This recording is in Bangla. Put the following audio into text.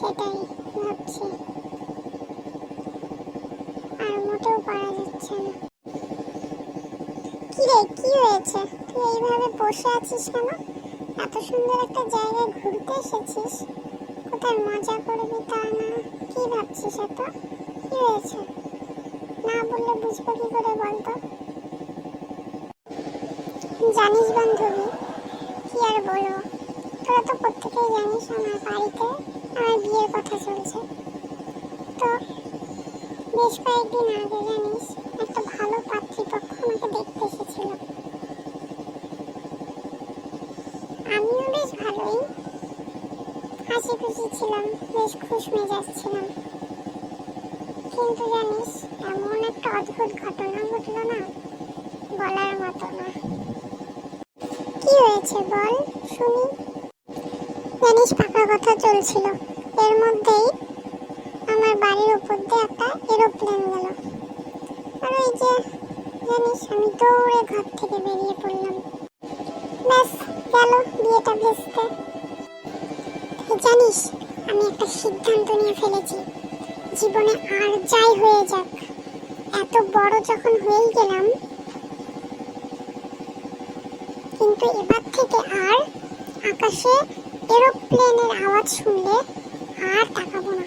সেটাই ভাবছি, আর মোটেও পারা যাচ্ছে না। কি রে, কি হয়েছে? তুই এইভাবে বসে আছিস কেন? এত সুন্দর একটা জায়গায় ঘুরতে এসেছিস, কোথায় মজা করবি তা না, কি ভাবছিস এত? কি হয়েছে? না বললে বুঝবো কি করে বলতো? জানিস বান্ধবী, কি আর বলবো, তোরা তো প্রত্যেকেই জানিস আমার বাড়িতে আমার বিয়ের কথা চলছে। তো বেশ কয়েকদিন আগে জানিস একটা ভালো পাত্রীপক্ষ আমাকে দেখতে এসেছিল। আমিও বেশ ভালোই হাসি খুশি ছিলাম, বেশ খুশ মেজাজ ছিলাম। কিন্তু জানিস এমন একটা অদ্ভুত ঘটনা ঘটলো না, বলার মতো না। কি হয়েছে বল শুনি। জানিস পাকা কথা চলছিল, এর মধ্যেই আমার বাড়ির উপর দিয়ে একটা এরোপ্লেন গেল। আর ওই যে জানিস আমি দৌড়ে ঘর থেকে বেরিয়ে পড়লাম। ব্যাস গেল বিয়েটা ভেস্তে। জানিস আমি একটা সিদ্ধান্ত নিয়ে ফেলেছি, জীবনে আর যাই হয়ে যাক, এত বড় যখন হয়ে গেলাম, কিন্তু এবার থেকে আর আকাশে এরোপ্লেনের আওয়াজ শুনলে আর তাকাবো না।